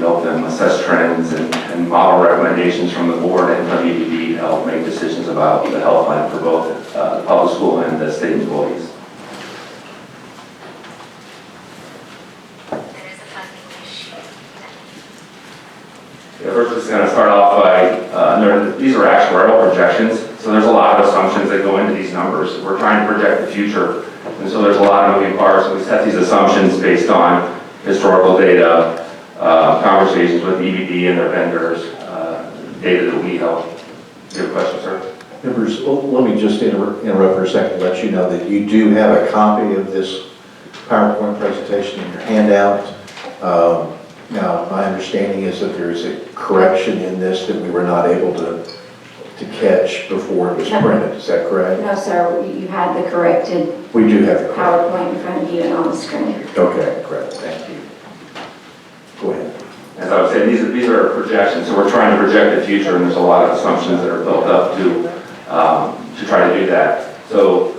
help them assess trends and model recommendations from the board and from EBD to help make decisions about the health plan for both the public school and the state employees. First, just going to start off by, these are actuarial projections, so there's a lot of assumptions that go into these numbers. We're trying to project the future, and so there's a lot of moving parts. So we set these assumptions based on historical data, conversations with EBD and their vendors, data that we help. Do you have a question, sir? Members, let me just interrupt for a second to let you know that you do have a copy of this PowerPoint presentation in your handout. Now, my understanding is that there is a correction in this that we were not able to catch before it was printed. Is that correct? No, sir. You had the corrected We do have the PowerPoint in front of you and on the screen. Okay, correct. Thank you. Go ahead. As I was saying, these are projections, so we're trying to project the future, and there's a lot of assumptions that are built up to try to do that. So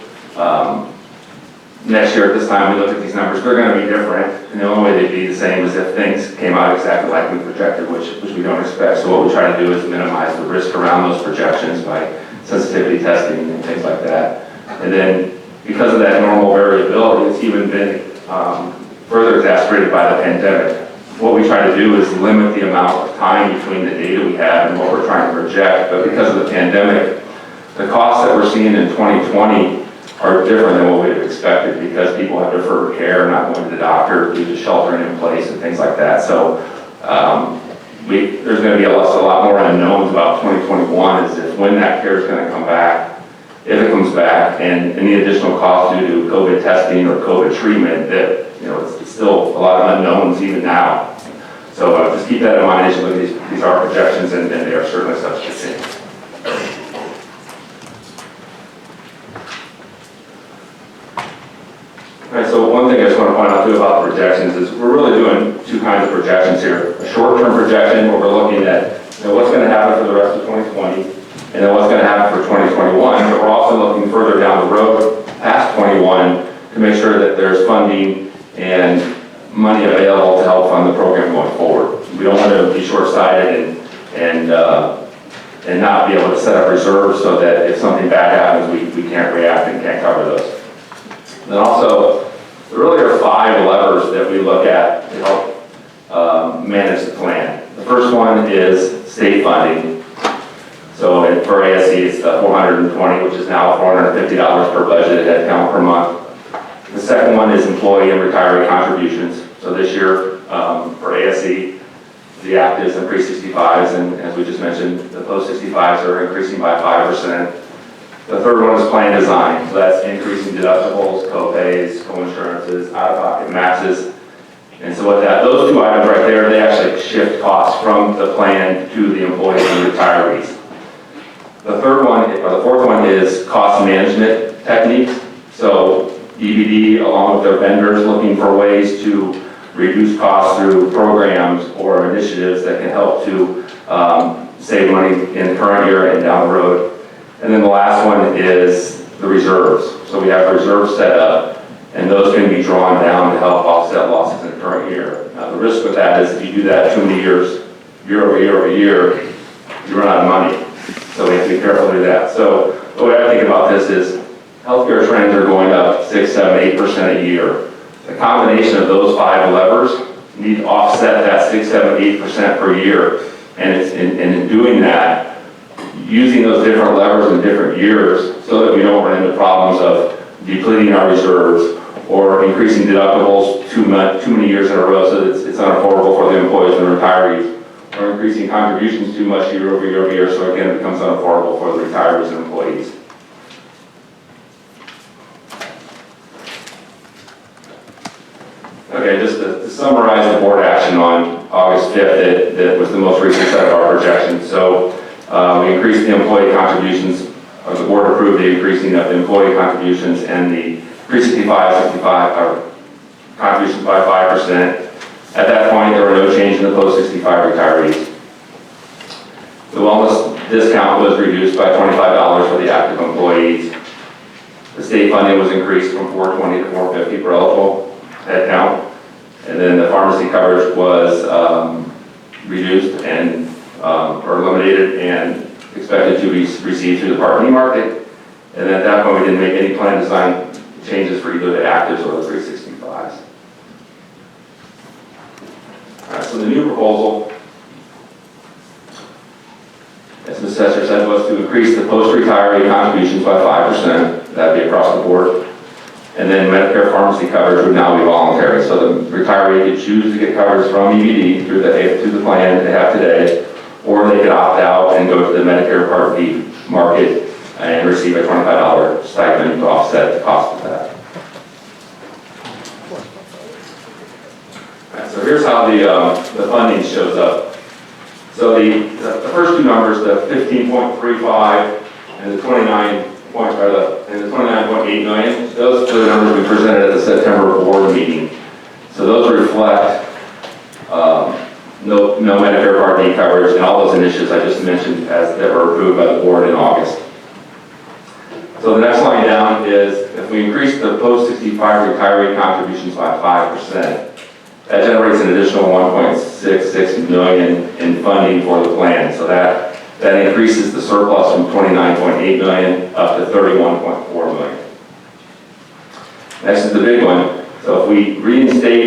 next year at this time, we look at these numbers, they're going to be different, and the only way they'd be the same is if things came out exactly like we projected, which we don't expect. So what we try to do is minimize the risk around those projections by sensitivity testing and things like that. And then because of that normal variability, it's even been further exacerbated by the pandemic. What we try to do is limit the amount of time between the data we have and what we're trying to project. But because of the pandemic, the costs that we're seeing in 2020 are different than what we have expected because people have deferred care, not going to the doctor due to sheltering in place and things like that. So there's going to be a lot more unknowns about 2021 is if when that care is going to come back, if it comes back, and any additional costs due to COVID testing or COVID treatment that, it's still a lot of unknowns even now. So just keep that in mind as you look at these are projections and they are certainly subject to change. All right, so one thing I just want to point out too about the projections is we're really doing two kinds of projections here. A short-term projection where we're looking at what's going to happen for the rest of 2020 and then what's going to happen for 2021, but we're also looking further down the road past 21 to make sure that there's funding and money available to help fund the program going forward. We don't want to be short-sighted and not be able to set up reserves so that if something bad happens, we can't react and can't cover those. Then also, there really are 5 levers that we look at to help manage the plan. The first one is state funding. So for ASC, it's the $420, which is now $450 per budget head count per month. The second one is employee and retiree contributions. So this year, for ASC, the actives and pre-65s, and as we just mentioned, the post-65s are increasing by 5%. The third one is plan design. So that's increasing deductibles, co-pays, co-insurances, out-of-pocket maxes. And so with that, those 2 items right there, they actually shift costs from the plan to the employees and retirees. The third one, or the fourth one, is cost management techniques. So EBD, along with their vendors, looking for ways to reduce costs through programs or initiatives that can help to save money in the current year and down the road. And then the last one is the reserves. So we have reserves set up, and those can be drawn down to help offset losses in the current year. Now, the risk with that is if you do that too many years, year over year over year, you run out of money. So we have to be careful to do that. So the way I think about this is healthcare trends are going up 6, 7, 8% a year. The combination of those 5 levers need to offset that 6, 7, 8% per year. And in doing that, using those different levers in different years so that we don't run into problems of depleting our reserves or increasing deductibles too many years in a row so that it's unaffordable for the employees and retirees, or increasing contributions too much year over year over year so again it becomes unaffordable for the retirees and employees. Okay, just to summarize the board action on August 5th, that was the most recent set of our projections. So we increased the employee contributions, or the board approved the increasing of the employee contributions and the pre-65, 65 contributions by 5%. At that point, there were no change in the post-65 retirees. The wellness discount was reduced by $25 for the active employees. The state funding was increased from $420 to $450 per eligible head count. And then the pharmacy coverage was reduced and, or eliminated and expected to be received through the Part D market. And at that point, we didn't make any plan design changes for either the actives or the 365s. All right, so the new proposal, as Ms. Sesser said, was to increase the post-retiree contributions by 5%. That'd be across the board. And then Medicare pharmacy coverage would now be voluntary. So the retiree could choose to get coverage from EBD through the plan they have today, or they could opt out and go to the Medicare Part D market and receive a $25 stipend to offset the cost of that. All right, so here's how the funding shows up. So the first two numbers, the 15.35 and the 29.8 million, those are the numbers we presented at the September board meeting. So those reflect no Medicare Part D coverage and all those initiatives I just mentioned that were approved by the board in August. So the next line down is if we increase the post-65 retiree contributions by 5%, that generates an additional 1.66 million in funding for the plan. So that increases the surplus from 29.8 million up to 31.4 million. Next is the big one. So if we reinstate